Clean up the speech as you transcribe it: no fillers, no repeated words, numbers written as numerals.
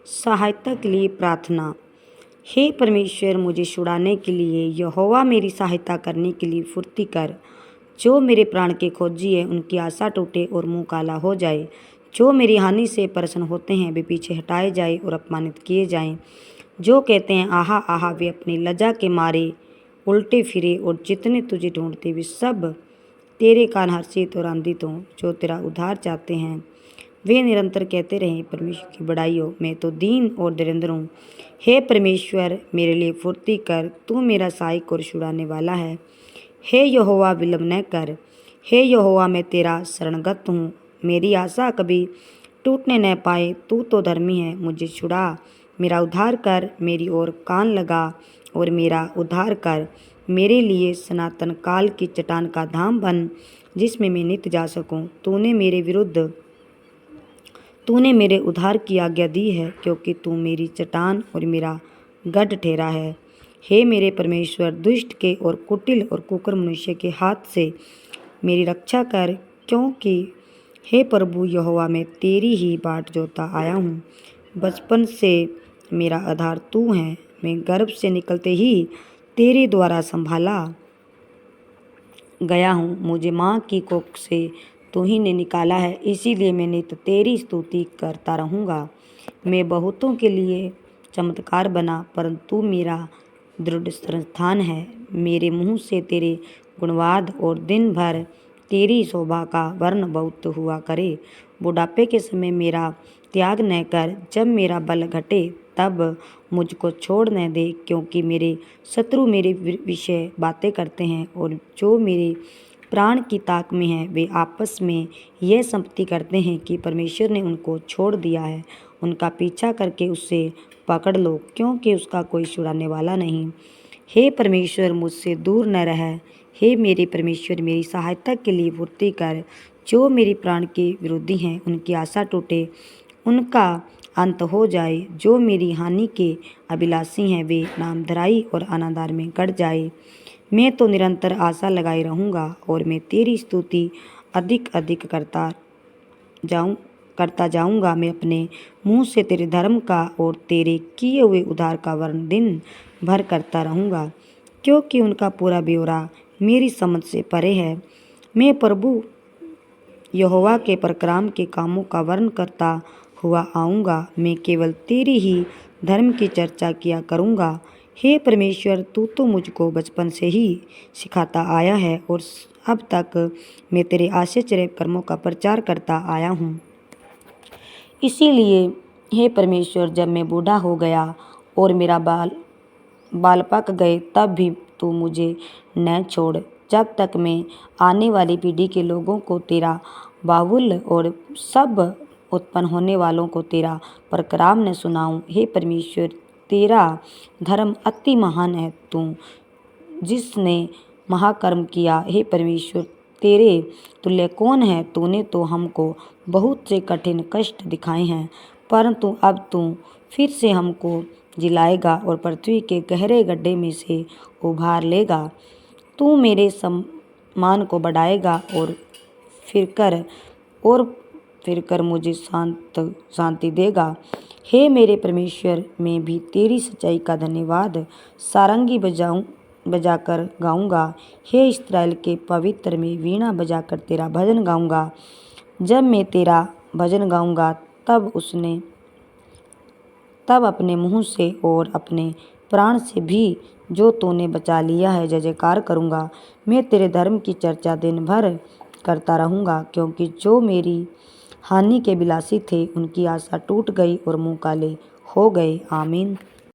सहायता के लिए प्रार्थना। हे परमेश्वर, मुझे छुड़ाने के लिए यहोवा मेरी सहायता करने के लिए फुर्ती कर। जो मेरे प्राण के खोजी है उनकी आशा टूटे और मुंह काला हो जाए। जो मेरी हानि से प्रसन्न होते हैं वे पीछे हटाए जाए और अपमानित किए जाएं। जो कहते हैं आहा आहा, वे अपनी लज्जा के मारे उल्टे फिरे, और जितने तुझे ढूंढते वे सब तेरे कान हर्षित और आनंदित हों। जो तेरा उद्धार चाहते हैं वे निरंतर कहते रहें, परमेश्वर की बड़ाई हो। मैं तो दीन और दरिद्र हूँ। हे परमेश्वर, मेरे लिए फुर्ती कर, तू मेरा सहायक और छुड़ाने वाला है। हे यहोवा, विलम्ब न कर। हे यहोवा, मैं तेरा शरणगत हूँ, मेरी आशा कभी टूटने न पाए। तू तो धर्मी है, मुझे छुड़ा, मेरा उद्धार कर। मेरी ओर कान लगा और मेरा उद्धार कर। मेरे लिए सनातन काल की चट्टान का धाम बन, जिसमें मैं नित्य जा सकूं। तूने मेरे उद्धार की आज्ञा दी है, क्योंकि तू मेरी चट्टान और मेरा गढ़ ठहरा है। हे मेरे परमेश्वर, दुष्ट के और कुटिल और कुकर मनुष्य के हाथ से मेरी रक्षा कर, क्योंकि हे प्रभु यहोवा, मैं तेरी ही बाट जोता आया हूँ। बचपन से मेरा आधार तू है, मैं गर्भ से निकलते ही तेरे द्वारा संभाला गया हूँ। मुझे माँ की कोख से तू ही ने निकाला है, इसीलिए मैं नित्य तेरी स्तुति करता रहूँगा। मैं बहुतों के लिए चमत्कार बना, परंतु मेरा दृढ़ स्थान है। मेरे मुँह से तेरे गुणवाद और दिन भर तेरी शोभा का वर्ण बहुत हुआ करे। बुढ़ापे के समय मेरा त्याग न कर, जब मेरा बल घटे तब मुझको छोड़ न दे, क्योंकि मेरे शत्रु मेरे विषय बातें करते हैं, और जो मेरे प्राण की ताक में है वे आपस में यह संपत्ति करते हैं कि परमेश्वर ने उनको छोड़ दिया है। उनका पीछा करके उससे पकड़ लो, क्योंकि उसका कोई छुड़ाने वाला नहीं। हे परमेश्वर, मुझसे दूर न रह। हे मेरे परमेश्वर, मेरी सहायता के लिए फुर्ती कर। जो मेरे प्राण के विरोधी हैं उनकी आशा टूटे, उनका अंत हो जाए। जो मेरी हानि के अभिलाषी हैं वे नामधराई और अनादर में गड़ जाए। मैं तो निरंतर आशा लगाए रहूँगा, और मैं तेरी स्तुति अधिक अधिक करता जाऊँगा। मैं अपने मुँह से तेरे धर्म का और तेरे किए हुए उद्धार का वर्ण दिन भर करता रहूँगा, क्योंकि उनका पूरा ब्यौरा मेरी समझ से परे है। मैं प्रभु यहोवा के पराक्रम के कामों का वर्ण करता हुआ आऊँगा। मैं केवल तेरी ही धर्म की चर्चा किया करूँगा। हे परमेश्वर, तू तो मुझको बचपन से ही सिखाता आया है, और अब तक मैं तेरे आश्चर्य कर्मों का प्रचार करता आया हूँ। इसीलिए हे परमेश्वर, जब मैं बूढ़ा हो गया और मेरा बाल पक गए, तब भी तू मुझे न छोड़, जब तक मैं आने वाली पीढ़ी के लोगों को तेरा बाहुल्य और सब उत्पन्न होने वालों को तेरा पराक्रम न सुनाऊं। हे परमेश्वर, तेरा धर्म अति महान है, तू जिसने महाकर्म किया। हे परमेश्वर, तेरे तुल्य कौन है? तूने तो हमको बहुत से कठिन कष्ट दिखाए हैं, परंतु अब तू फिर से हमको जिलाएगा और पृथ्वी के गहरे गड्ढे में से उभार लेगा। तू मेरे सम्मान को बढ़ाएगा और फिर कर मुझे शांति देगा। हे मेरे परमेश्वर, मैं भी तेरी सच्चाई का धन्यवाद सारंगी बजाकर गाऊंगा। हे इस्राएल के पवित्र, मैं वीणा बजाकर तेरा भजन गाऊंगा। जब मैं तेरा भजन गाऊंगा तब अपने मुंह से और अपने प्राण से भी जो तूने बचा लिया है जय जयकार करूँगा। मैं तेरे धर्म की चर्चा दिन भर करता रहूँगा, क्योंकि जो मेरी हानि के बिलासी थे उनकी आशा टूट गई और मुँह काले हो गए। आमीन।